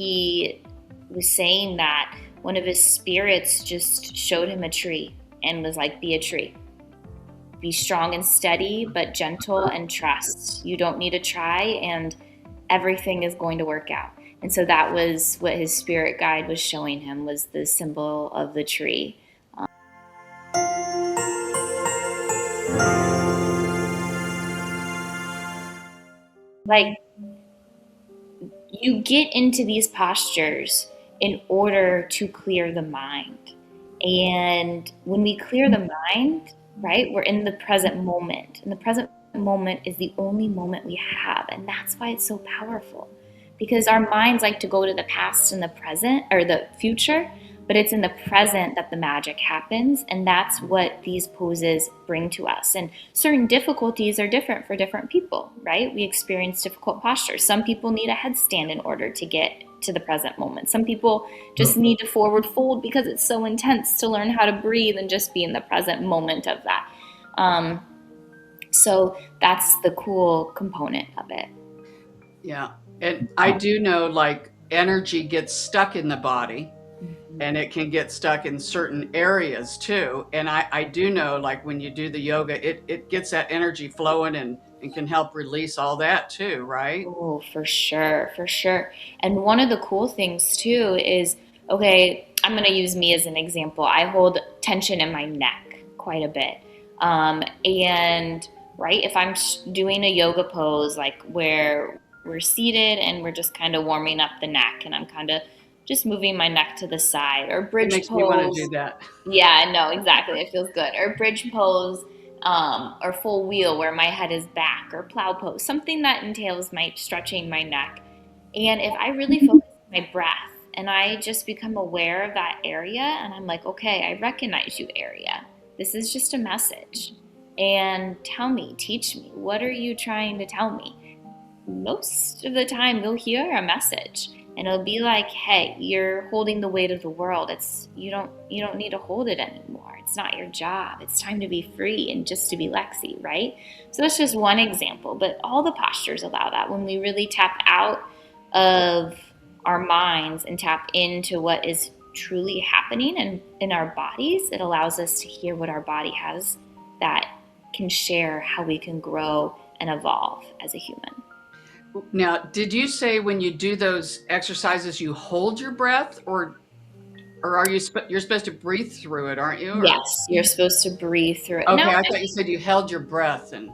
he was saying that one of his spirits just showed him a tree and was like, be a tree. Be strong and steady, but gentle, and trust. You don't need to try, and everything is going to work out. And so that was what his spirit guide was showing him, was the symbol of the tree. Like, you get into these postures in order to clear the mind. And when we clear the mind, right, we're in the present moment. And the present moment is the only moment we have. And that's why it's so powerful. Because our minds like to go to the past and the present, or the future, but it's in the present that the magic happens. And that's what these poses bring to us. And certain difficulties are different for different people, right? We experience difficult postures. Some people need a headstand in order to get to the present moment. Some people just need to forward fold because it's so intense to learn how to breathe and just be in the present moment of that. So that's the cool component of it. Yeah. And I do know, like, energy gets stuck in the body, and it can get stuck in certain areas too. And I do know, like, when you do the yoga, it gets that energy flowing and can help release all that too, right? Oh, for sure, for sure. And one of the cool things too is, okay, I'm going to use me as an example. I hold tension in my neck quite a bit. And right, if I'm doing a yoga pose, like where we're seated and we're just kind of warming up the neck, and I'm kind of just moving my neck to the side, or bridge It makes pose. me want to do that. Yeah, no, exactly. It feels good. Or bridge pose, or full wheel where my head is back, or plow pose, something that entails my stretching my neck. And if I really focus on my breath and I just become aware of that area, and I'm like, okay, I recognize you, area. This is just a message. And tell me, teach me, what are you trying to tell me? Most of the time you'll hear a message, and it'll be like, hey, you're holding the weight of the world. You don't need to hold it anymore. It's not your job. It's time to be free and just to be Lexi, right? So that's just one example, but all the postures allow that. When we really tap out of our minds and tap into what is truly happening in our bodies, it allows us to hear what our body has that can share how we can grow and evolve as a human. Now, did you say when you do those exercises, you hold your breath, or are you're supposed to breathe through it, aren't you? Or? Yes, you're supposed to breathe through it. Okay, I thought you said you held your breath, and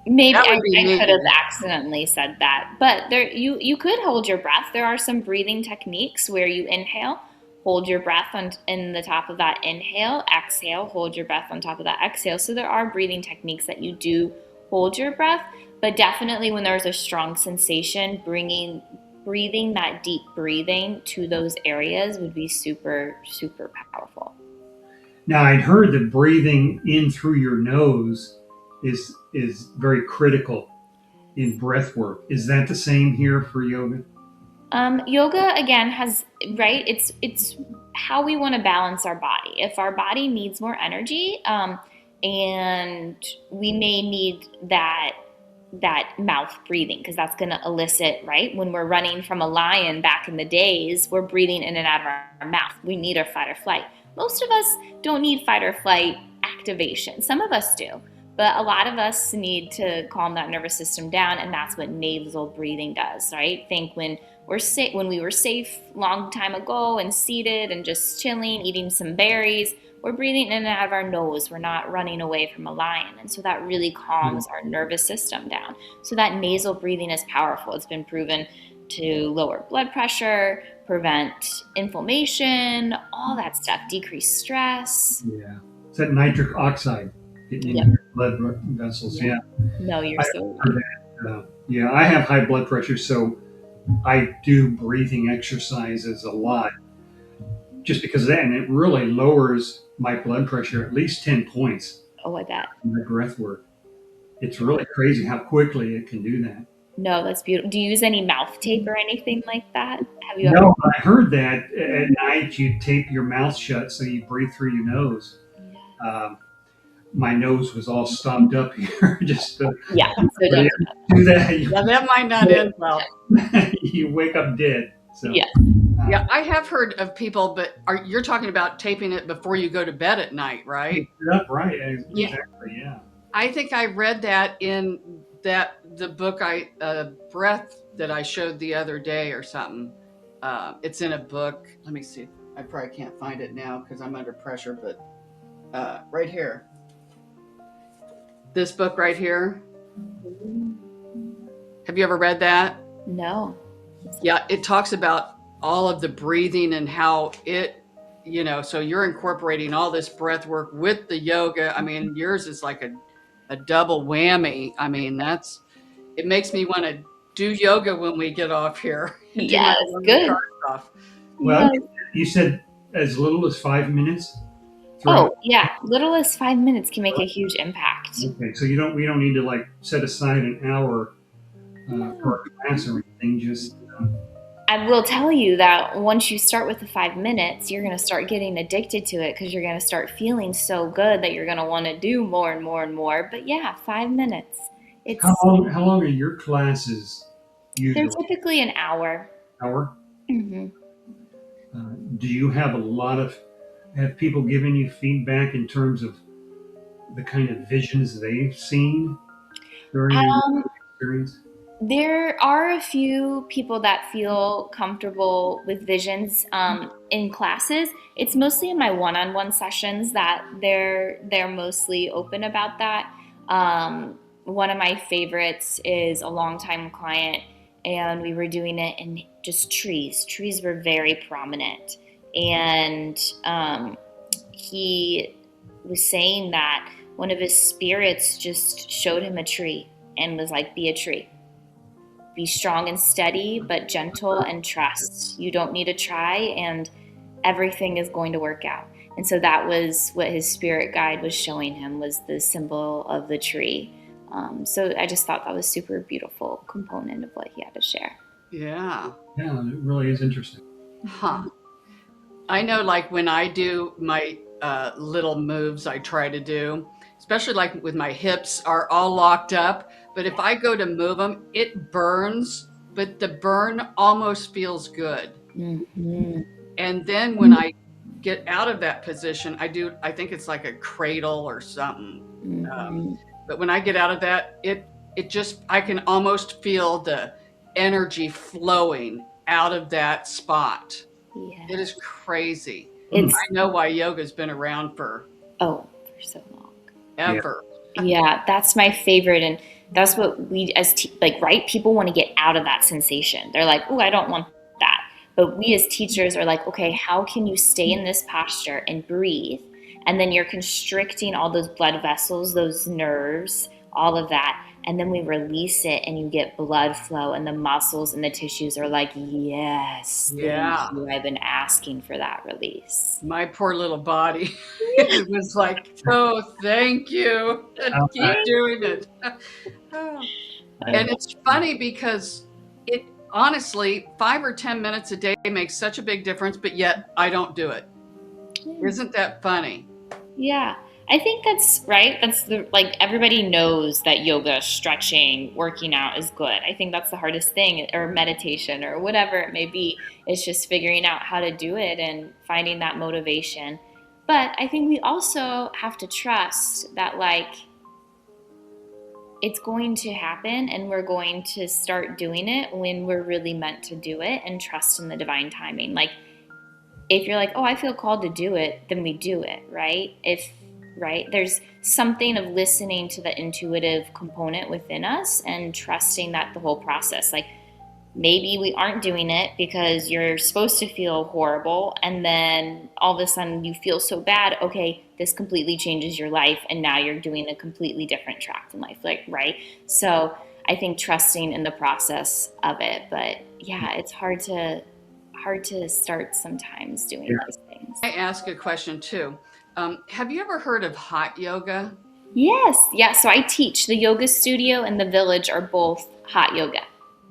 maybe that I would be could have accidentally said that, but you could hold your breath. There are some breathing techniques where you inhale, hold your breath in the top of that inhale, exhale, hold your breath on top of that exhale. So there are breathing techniques that you do hold your breath, but definitely when there's a strong sensation, breathing that deep breathing to those areas would be super, super powerful. Now, I'd heard that breathing in through your nose is very critical in breath work. Is that the same here for yoga? Yoga, again, has, right, it's how we want to balance our body. If our body needs more energy, and we may need that mouth breathing, because that's going to elicit, right? When we're running from a lion back in the days, we're breathing in and out of our mouth. We need our fight or flight. Most of us don't need fight or flight activation. Some of us do, but a lot of us need to calm that nervous system down, and that's what nasal breathing does, right? Think when we were safe long time ago and seated and just chilling, eating some berries, we're breathing in and out of our nose. We're not running away from a lion. And so that really calms our nervous system down. So that nasal breathing is powerful. It's been proven to lower blood pressure, prevent inflammation, all that stuff, decrease stress. Yeah. It's that nitric oxide getting in your blood vessels. Yeah. No, you're so right. Yeah, I have high blood pressure, so I do breathing exercises a lot just because of that. And it really lowers my blood pressure at least 10 points. Oh, I bet. In the breath work. It's really crazy how quickly it can do that. No, that's beautiful. Do you use any mouth tape or anything like that? Have you No, I heard that at night you tape your mouth shut so you breathe through your nose. My nose was all stopped up here. Just so do that. Yeah, that might not end well. You wake up dead. So, Yeah. Yeah, I have heard of people, but you're talking about taping it before you go to bed at night, right? right, Yeah. exactly, yeah. I think I read that in the book breath that I showed the other day or something. It's in a book. Let me see. I probably can't find it now because I'm under pressure, but right here. This book right here. Have you ever read that? No. Yeah, it talks about all of the breathing and how it, so you're incorporating all this breath work with the yoga. I mean, yours is like a double whammy. I mean, it makes me want to do yoga when we get off here and Yes, when the good. car's off. Well, Yes. you said as little as 5 minutes throughout. Oh, yeah. Little as 5 minutes can make a huge impact. Okay, so we don't need to like set aside an hour for a class or anything. Just I will tell you that once you start with the 5 minutes, you're going to start getting addicted to it because you're going to start feeling so good that you're going to want to do more and more and more. But yeah, 5 minutes. It's how long are your classes they're usually? typically an hour. Hour? Hmm. Do you have have people giving you feedback in terms of the kind of visions they've seen during your Um, experience? There are a few people that feel comfortable with visions in classes. It's mostly in my one-on-one sessions that they're mostly open about that. One of my favorites is a longtime client, and we were doing it in just trees. Trees were very prominent, and he was saying that one of his spirits just showed him a tree and was like, "Be a tree." Be strong and steady, but gentle and trust. You don't need to try, and everything is going to work out. And so that was what his spirit guide was showing him, was the symbol of the tree. So I just thought that was super beautiful component of what he had to share. Yeah. Yeah, it really is interesting. Huh. I know, like when I do my little moves I try to do, especially like with my hips are all locked up. But if I go to move them, it burns, but the burn almost feels good. Mm-hmm. And then when I get out of that position, I think it's like a cradle or something. Mm-hmm. But when I get out of that, I can almost feel the energy flowing out of that spot. Yeah. It is crazy. It's I know why yoga's been around for for so long. ever. Yeah, that's my favorite, and that's what we right, people want to get out of that sensation. They're like, "Oh, I don't want that." But we as teachers are like, "Okay, how can you stay in this posture and breathe?" And then you're constricting all those blood vessels, those nerves, all of that, and then we release it, and you get blood flow, and the muscles and the tissues are like, "Yes, thank Yeah. you. I've been asking for that release." My poor little body. It was like, oh, thank you. Keep doing it. And it's funny because it honestly, 5 or 10 minutes a day makes such a big difference, but yet I don't do it. Isn't that funny? Yeah, I think that's right. That's everybody knows that yoga, stretching, working out is good. I think that's the hardest thing, or meditation, or whatever it may be. It's just figuring out how to do it and finding that motivation. But I think we also have to trust that, it's going to happen, and we're going to start doing it when we're really meant to do it, and trust in the divine timing. If you're like, "Oh, I feel called to do it," then we do it, right? There's something of listening to the intuitive component within us and trusting that the whole process, maybe we aren't doing it because you're supposed to feel horrible, and then all of a sudden you feel so bad. Okay, this completely changes your life, and now you're doing a completely different track in life, right? So I think trusting in the process of it, but yeah, it's hard to start sometimes doing those things. I ask a question too. Have you ever heard of hot yoga? Yes, yeah. So I teach. The yoga studio and the village are both hot yoga.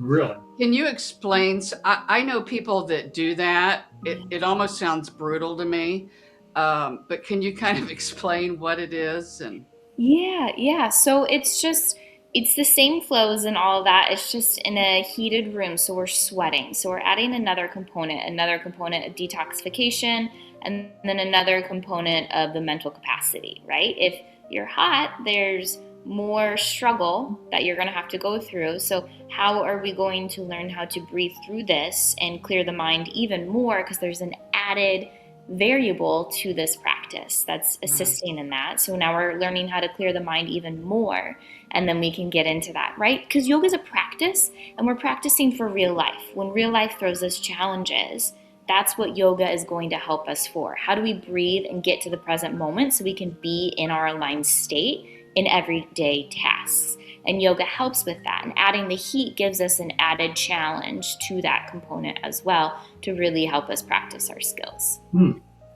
Really? Can you explain? I know people that do that. It almost sounds brutal to me. But can you kind of explain what it is? And Yeah. So it's just It's the same flows and all of that. It's just in a heated room, so we're sweating. So we're adding another component of detoxification, and then another component of the mental capacity, right? If you're hot, there's more struggle that you're going to have to go through. So how are we going to learn how to breathe through this and clear the mind even more? Because there's an added variable to this practice that's assisting in that. So now we're learning how to clear the mind even more, and then we can get into that, right? Because yoga is a practice, and we're practicing for real life. When real life throws us challenges, that's what yoga is going to help us for. How do we breathe and get to the present moment so we can be in our aligned state in everyday tasks? And yoga helps with that. And adding the heat gives us an added challenge to that component as well to really help us practice our skills.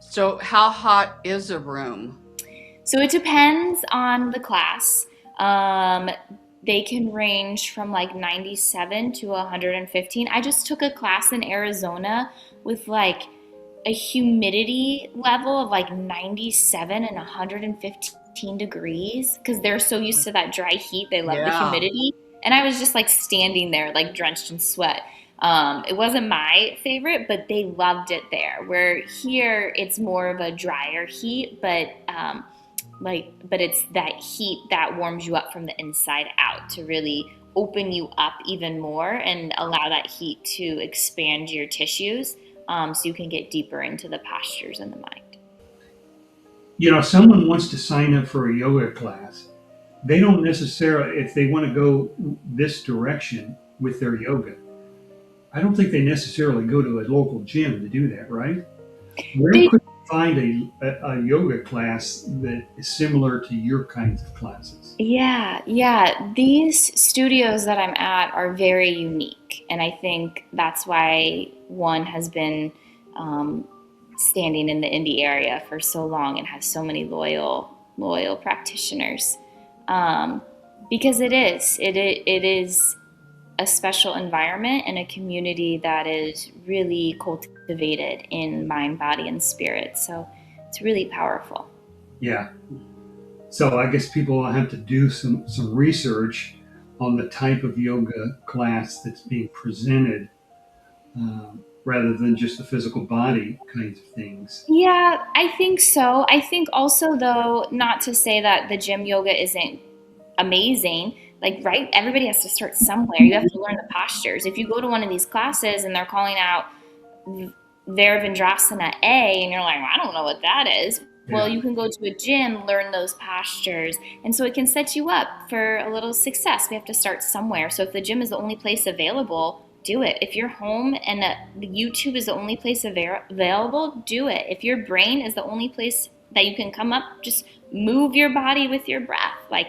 So how hot is a room? So it depends on the class. They can range from like 97 to 115. I just took a class in Arizona with like a humidity level of like 97 and 115 degrees because they're so used to that dry heat. They love the humidity. And I was just like standing there like drenched in sweat. It wasn't my favorite, but they loved it there. Where here it's more of a drier heat, but it's that heat that warms you up from the inside out to really open you up even more and allow that heat to expand your tissues, so you can get deeper into the postures in the mind. Someone wants to sign up for a yoga class. They don't necessarily, if they want to go this direction with their yoga, I don't think they necessarily go to a local gym to do that, right? Where could you find a yoga class that is similar to your kinds of classes? Yeah. These studios that I'm at are very unique. And I think that's why one has been standing in the Indy area for so long and has so many loyal practitioners. Because it is a special environment and a community that is really cultivated in mind, body, and spirit. So it's really powerful. Yeah. So I guess people will have to do some research on the type of yoga class that's being presented, rather than just the physical body kinds of things. Yeah, I think so. I think also, though, not to say that the gym yoga isn't amazing, like, right? Everybody has to start somewhere. You have to learn the postures. If you go to one of these classes and they're calling out Virabhadrasana A, and you're like, well, I don't know what that is. Well, you can go to a gym, learn those postures, and so it can set you up for a little success. We have to start somewhere. So if the gym is the only place available, do it. If you're home and the YouTube is the only place available, do it. If your brain is the only place that you can come up, just move your body with your breath. Like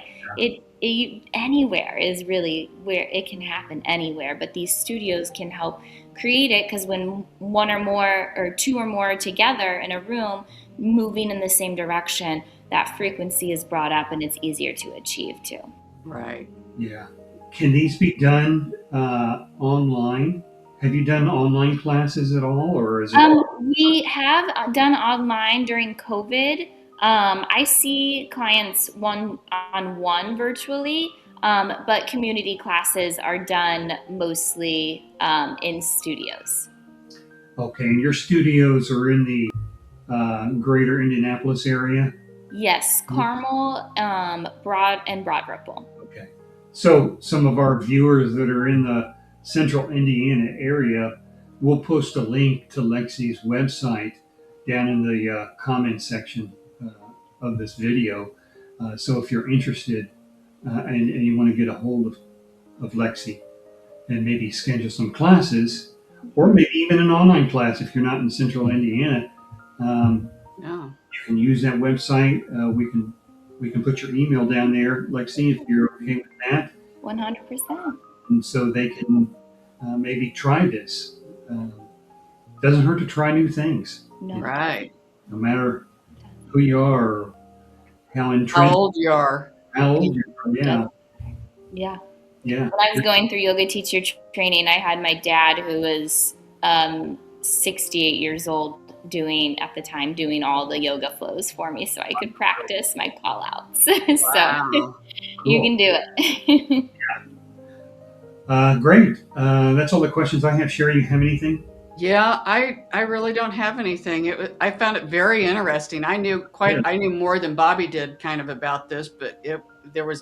anywhere is really where it can happen, anywhere. But these studios can help create it, because when one or more or two or more are together in a room moving in the same direction, that frequency is brought up and it's easier to achieve too. Right. Yeah. Can these be done online? Have you done online classes at all, or is it? We have done online during COVID. I see clients one-on-one virtually, but community classes are done mostly in studios. Okay, and your studios are in the greater Indianapolis area? Yes, Carmel, Broad Ripple. Okay. So some of our viewers that are in the central Indiana area, we'll post a link to Lexi's website down in the comment section of this video. So if you're interested and you want to get a hold of Lexi and maybe schedule some classes, or maybe even an online class if you're not in central Indiana, you can use that website. We can put your email down there, Lexi, if you're okay with that. 100%. And so they can maybe try this. Doesn't hurt to try new things. No. Right. No matter who you are or how old you are. Yeah. Yeah. Yeah. When I was going through yoga teacher training, I had my dad, who was 68 years old, doing at the time, doing all the yoga flows for me so I could practice my call outs. So Wow. you Cool. can do it. Great. That's all the questions I have. Sherry, you have anything? Yeah, I really don't have anything. I found it very interesting. Yeah. I knew more than Bobby did kind of about this, but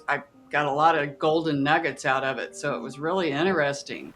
I got a lot of golden nuggets out of it, so it was really interesting.